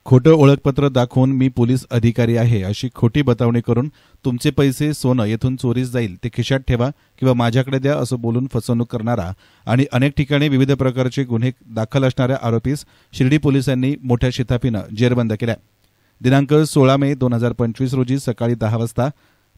खोटं ओळखपत्र दाखवून मी पोलीस अधिकारी आहे अशी खोटी बतावणी करून तुमचे पैसे सोनं येथून चोरीस जाईल ते खिशात ठेवा किंवा माझ्याकडे द्या असं बोलून फसवणूक करणारा आणि अनेक ठिकाणी विविध प्रकारचे गुन्हे दाखल असणाऱ्या आरोपीस शिर्डी पोलिसांनी मोठ्या शिताफीनं जेरबंद केल्या। दिनांक 16 मे 2025 रोजी सकाळी 10 वाजता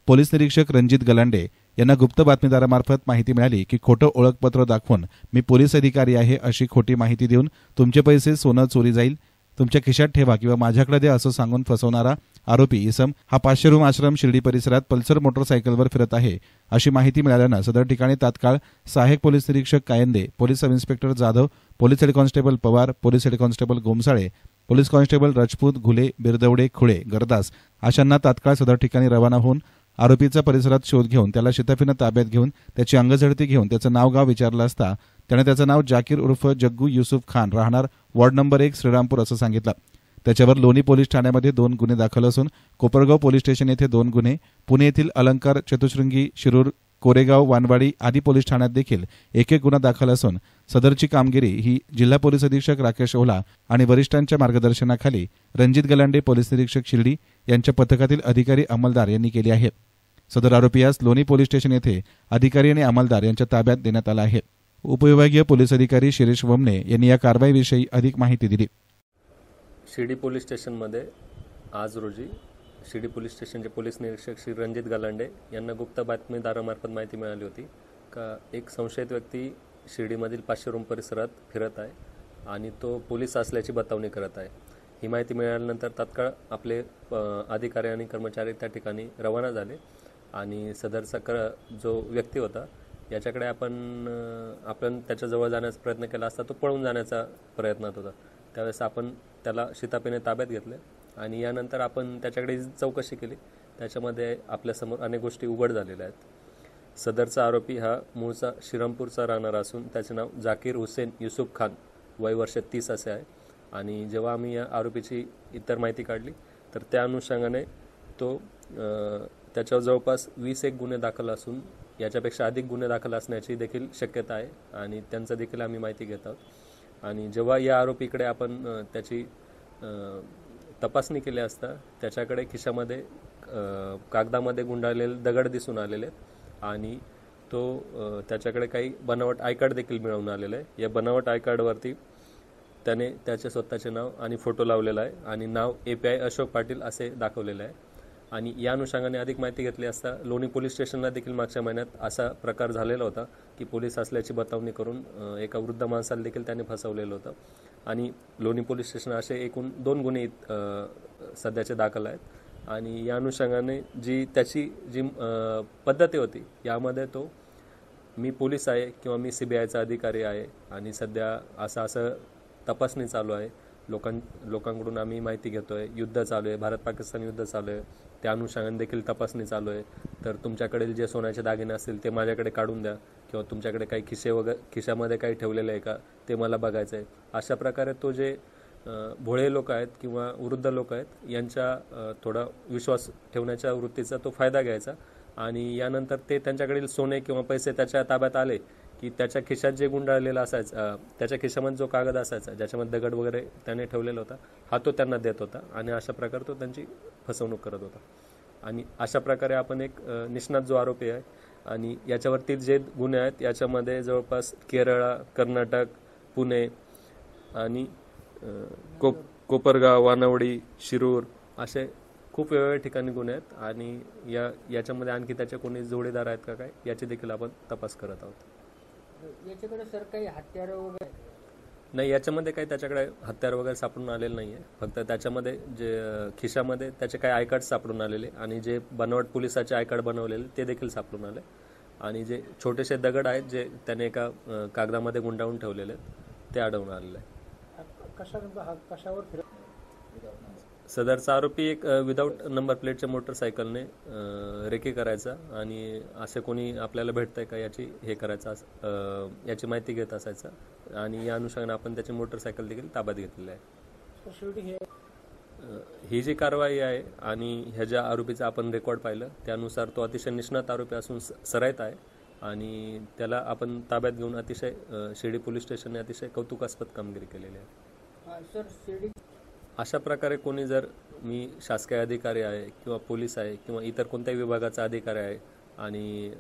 पोलीस निरीक्षक रणजित गलांडे यांना गुप्त बातमीदारामार्फत माहिती मिळाली की खोटं ओळखपत्र दाखवून मी पोलीस अधिकारी आहे अशी खोटी माहिती देऊन तुमचे पैसे सोनं चोरी जाईल, तुमच्या खिशात ठेवा किंवा माझ्याकडे द्या असं सांगून फसवणारा आरोपी इसम हा 500 रूम आश्रम शिर्डी परिसरात पल्सर मोटरसायकलवर फिरत आहे अशी माहिती मिळाल्यानं सदर ठिकाणी तात्काळ सहाय्यक पोलीस निरीक्षक Kayande, police sub inspector Jadhav, police head constable Pawar, police head constable Gomsale, police constable Rajput, Ghule, Birdawade, Khule, Gardas अशांना तात्काळ सदर ठिकाणी रवाना होऊन आरोपीचा परिसरात शोध घेऊन त्याला शिताफीनं ताब्यात घेऊन त्याची अंगझडती घेऊन त्याचं नाव गाव विचारलं असता त्याने त्याचं नाव जाकीर उर्फ जग्गू युसुफ खान राहणार वॉर्ड नंबर 1 श्रीरामपूर असं सांगितलं। त्याच्यावर लोणी पोलीस ठाण्यामध्ये 2 गुन्हे दाखल असून कोपरगाव पोलीस स्टेशन येथे 2 गुन्हे, पुणे येथील अलंकार, चतुशृंगी, शिरूर, कोरेगाव, वानवाडी आदी पोलीस ठाण्यात देखील एक गुन्हा दाखल असून सदरची कामगिरी ही जिल्हा पोलीस अधीक्षक राकेश ओला आणि वरिष्ठांच्या मार्गदर्शनाखाली रणजित गलांडे पोलीस निरीक्षक शिर्डी यांच्या पथकातील अधिकारी अंमलदार यांनी केली आहे। सदर आरोपीयास लोणी पोलीस स्टेशन येथे अधिकारी आणि अंमलदार यांच्या ताब्यात देण्यात आला आहे। उपविभागीय पोलीस अधिकारी शिरीष वमने यांनी या कारवाईविषयी अधिक माहिती दिली। शिर्डी पोलीस स्टेशनमध्ये आज रोजी शिर्डी पोलीस स्टेशनचे पोलीस निरीक्षक श्री रणजित गलांडे यांना गुप्त बातमीदारामार्फत माहिती मिळाली होती का एक संशयित व्यक्ती शिर्डीमधील 500 रूम परिसरात फिरत आहे आणि तो पोलीस असल्याची बतावणी करत आहे। ही माहिती मिळाल्यानंतर तात्काळ आपले अधिकारी आणि कर्मचारी त्या ठिकाणी रवाना झाले आणि सदरचा जो व्यक्ती होता याच्याकडे आपण त्याच्याजवळ जाण्याचा प्रयत्न केला असता तो पळून जाण्याचा प्रयत्नात होता। त्यावेळेस आपण त्याला शिताफीने ताब्यात घेतले आणि यानंतर आपण त्याच्याकडे चौकशी केली। त्याच्यामध्ये आपल्यासमोर अनेक गोष्टी उघड झालेल्या आहेत। सदरचा आरोपी हा मूळचा श्रीरामपूरचा राहणारा असून त्याचे नाव जाकीर हुसेन युसुफ खान, वय वर्ष 30 असे आहे आणि जेव्हा आम्ही या आरोपीची इतर माहिती काढली तर त्या अनुषंगाने तो त्याच्यावर जवळपास 21 गुन्हे दाखल असून याच्यापेक्षा अधिक गुन्हे दाखल असण्याची देखील शक्यता आहे आणि त्यांचा देखील आम्ही माहिती घेत आहोत। आणि जेव्हा या आरोपीकडे आपण त्याची तपासणी केली असता त्याच्याकडे खिशामध्ये कागदामध्ये गुंडाळलेले दगड दिसून आलेले आणि तो त्याच्याकडे काही बनावट आय कार्ड देखील मिळवून आलेलं आहे। या बनावट आय कार्डवरती त्याने त्याचे स्वतःचे नाव आणि फोटो लावलेला आहे आणि नाव API अशोक पाटील असे दाखवलेले आहे आणि या अनुषंगाने अधिक माहिती घेतली असता लोणी पोलीस स्टेशनला देखील मागच्या महिन्यात असा प्रकार झालेला होता की पोलीस असल्याची बतावणी करून एका वृद्ध माणसाला देखील त्याने फसवलेलं होतं आणि लोणी पोलीस स्टेशन असे एकूण 2 गुन्हे सध्याचे दाखल आहेत आणि या अनुषंगाने त्याची जी पद्धती होती यामध्ये तो मी पोलीस आहे किंवा मी CBIचा अधिकारी आहे आणि सध्या असं तपासणी चालू आहे, लोकांकडून आम्ही माहिती घेतोय, युद्ध चालू आहे, भारत पाकिस्तान युद्ध चालू आहे, त्या अनुषंगाने देखील तपासणी चालू आहे, तर तुमच्याकडे जे सोन्याचे दागिने असतील ते माझ्याकडे काढून द्या किंवा तुमच्याकडे काही खिशामध्ये काही ठेवलेलं आहे का ते मला बघायचं आहे। अशा प्रकारे तो जे भोळे लोक आहेत किंवा वृद्ध लोक आहेत यांच्या थोडा विश्वास ठेवण्याच्या वृत्तीचा तो फायदा घ्यायचा आणि यानंतर ते त्यांच्याकडील सोने किंवा पैसे त्याच्या ताब्यात आले की त्याच्या खिशात जे गुंडाळलेलं असायचं त्याच्या खिशामध्ये जो कागद असायचा ज्याच्यामध्ये दगड वगैरे त्याने ठेवलेला होता हा तो त्यांना देत होता आणि अशा प्रकारे तो त्यांची फसवणूक करत होता आणि अशा प्रकारे आपण एक निष्णात जो आरोपी आहे आणि याच्यावरती जे गुन्हे आहेत याच्यामध्ये जवळपास केरळ, कर्नाटक, पुणे आणि कोपरगाव, वानवडी, शिरूर असे खूप वेगवेगळ्या ठिकाणी गुन्हे आहेत आणि याच्यामध्ये आणखी त्याचे कोणी जोडीदार आहेत का काय याची देखील आपण तपास करत आहोत। याच्याकडे सर काही हत्यार वगैरे नाही, याच्यामध्ये काही त्याच्याकडे हत्यार वगैरे सापडून आलेलं नाही आहे, फक्त त्याच्यामध्ये जे खिशामध्ये त्याचे काही आय कार्ड सापडून आलेले आणि जे बनावट पोलिसाचे आय कार्ड बनवलेले ते देखील सापडून आले आणि जे छोटेसे दगड आहेत जे त्याने एका कागदामध्ये गुंडाळून ठेवलेले ते आढळून आलेले आहे। कशावर सदरचा आरोपी एक विदाऊट नंबर प्लेटच्या मोटरसायकलने रेकी करायचा आणि असे कोणी आपल्याला भेटतंय का याची माहिती घेत असायचा आणि या अनुषंगाने आपण त्याची मोटरसायकल देखील ताब्यात घेतलेली आहे। ही जी कारवाई आहे आणि ह्या ज्या आरोपीचा आपण रेकॉर्ड पाहिलं त्यानुसार तो अतिशय निष्णात आरोपी असून सराईत आहे आणि त्याला आपण ताब्यात घेऊन अतिशय शिर्डी पोलीस स्टेशनने अतिशय कौतुकास्पद कामगिरी केलेली आहे। सर शिर्डी अशा प्रकारे कोणी जर मी शासकीय अधिकारी आहे किंवा पोलीस आहे किंवा इतर कोणत्याही विभागाचा अधिकारी आहे आणि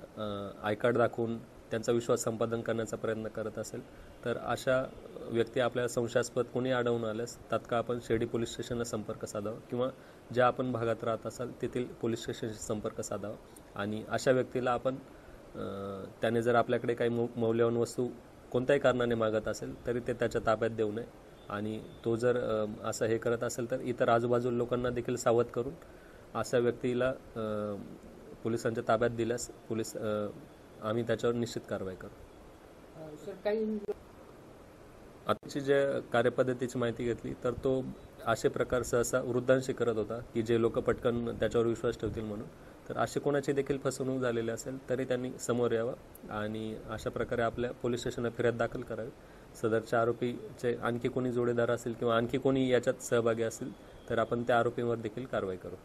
आय कार्ड दाखवून त्यांचा विश्वास संपादन करण्याचा प्रयत्न करत असेल तर अशा व्यक्ती आपल्याला संशयास्पद कोणी आढळून आल्यास तात्काळ आपण शिर्डी पोलीस स्टेशनला संपर्क साधावा किंवा ज्या आपण भागात राहत असाल तेथील पोलीस स्टेशनशी संपर्क साधावा आणि अशा व्यक्तीला आपण त्याने जर आपल्याकडे काही मौल्यवान वस्तू कोणत्याही कारणाने मागत असेल तरी ते त्याच्या ताब्यात देऊ नये आणि तो जर असं हे करत असेल तर इतर आजूबाजूला लोकांना देखील सावध करून अशा व्यक्तीला पोलिसांच्या ताब्यात दिल्यास आम्ही त्याच्यावर निश्चित कारवाई करू. सर काही आताची जे कार्यपद्धतीची माहिती घेतली तर तो असे प्रकार सहसा वृद्धांशी करत होता की जे लोक पटकन त्याच्यावर विश्वास ठेवतील म्हणून. तर असे कोणाची देखील फसवणूक झालेली असेल तरी त्यांनी समोर यावं आणि अशा प्रकारे आपल्या पोलीस स्टेशनला फिर्याद दाखल करावी. सदरच्या आरोपीचे आणखी कोणी जोडीदार असेल किंवा आणखी कोणी याच्यात सहभागी असेल तर आपण त्या आरोपींवर देखील कारवाई करू.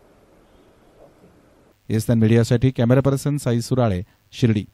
येस मीडियासाठी कॅमेरा पर्सन साई सुराळे, शिर्डी.